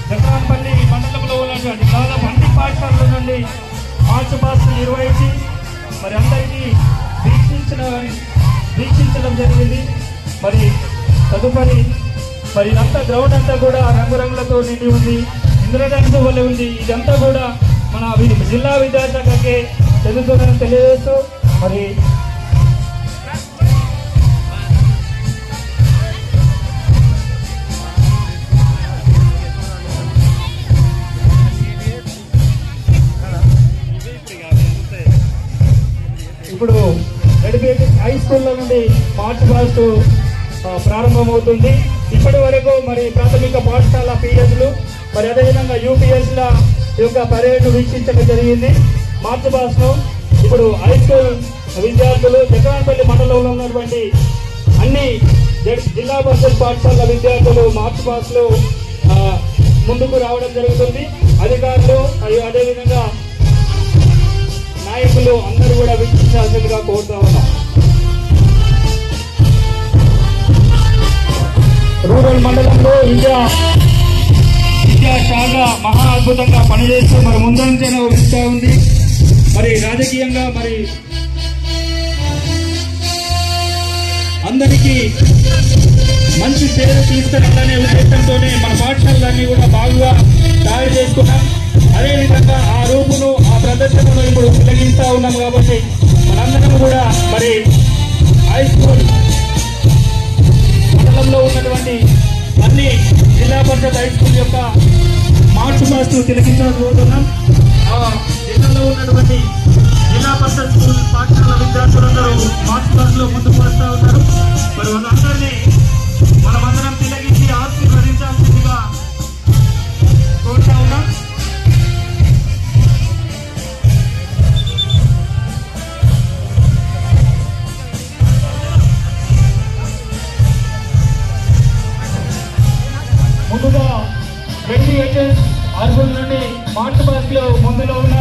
జక్రాన్పల్లి మండలంలో ఉన్నటువంటి దాదాపు అన్ని పాఠశాలల నుండి మార్చ్ పాస్ నిర్వహించి మరి అందరికీ వీక్షించడం జరిగింది. మరి తదుపరి మరి ఇదంతా గ్రౌండ్ అంతా కూడా రంగురంగులతో నిండి ఉంది, ఇంద్రధనుసు వల్ల ఉంది. ఇదంతా కూడా మన జిల్లా విద్యాశాఖకే చెందుతుందని తెలియజేస్తూ మరి ఇప్పుడు ఎడ్యుకేషన్ హై స్కూల్లో నుండి మార్చ్ పాస్ట్ ప్రారంభమవుతుంది. ఇప్పటి వరకు మరి ప్రాథమిక పాఠశాల పిఎస్లు మరి అదేవిధంగా యూపీఎస్ల యొక్క పరేడ్ను వీక్షించడం జరిగింది. మార్చ్ పాస్ను ఇప్పుడు హై స్కూల్ విద్యార్థులు జక్రాన్పల్లి మండలంలో ఉన్నటువంటి అన్ని జిల్లా పరిషత్ పాఠశాల విద్యార్థులు మార్చ్ పాస్లో ముందుకు రావడం జరుగుతుంది. అధికారులు మరియు అదేవిధంగా నాయకులు అందరూ కూడా వీక్షించాల్సిందిగా కోరుతా ఉన్నాం. రూరల్ మండలంలో విద్యా శాఖ మహా అద్భుతంగా పనిచేస్తూ మరి ముందంజన వస్తూ ఉంది. మరి రాజకీయంగా మరి అందరికీ మంచి పేరు తీసుకురావాలనే ఉద్దేశంతోనే మన పాఠశాలలన్నీ కూడా బాగా తయారు చేసుకున్నాం. అదేవిధంగా ఆ రూపును ఆ ప్రదర్శనను ఇప్పుడు తిలకిస్తూ ఉన్నాం. కాబట్టి మనందరం కూడా మరి హై స్కూల్ మండలంలో ఉన్నటువంటి అన్ని జిల్లా పరిషత్ హై స్కూల్ యొక్క మార్చ్ పాస్ట్ తిలకించబోతున్నాం. ఆ జిల్లాలో ఉన్నటువంటి జిల్లా పరిషత్ స్కూల్ పాఠశాల విద్యార్థులందరూ మార్చ్ పాస్ట్ లో ముందుకు వస్తూ ఉన్నారు. మరి వాళ్ళందరినీ మనమందరం తిలకించి ఆశీర్వదించాల్సిందిగా కోరుతా ఉన్నాం. ముందుగా 20 హెచ్ఎస్ అర్బన్ నుండి మార్చ్ పాస్ట్ లో ముందులో ఉన్న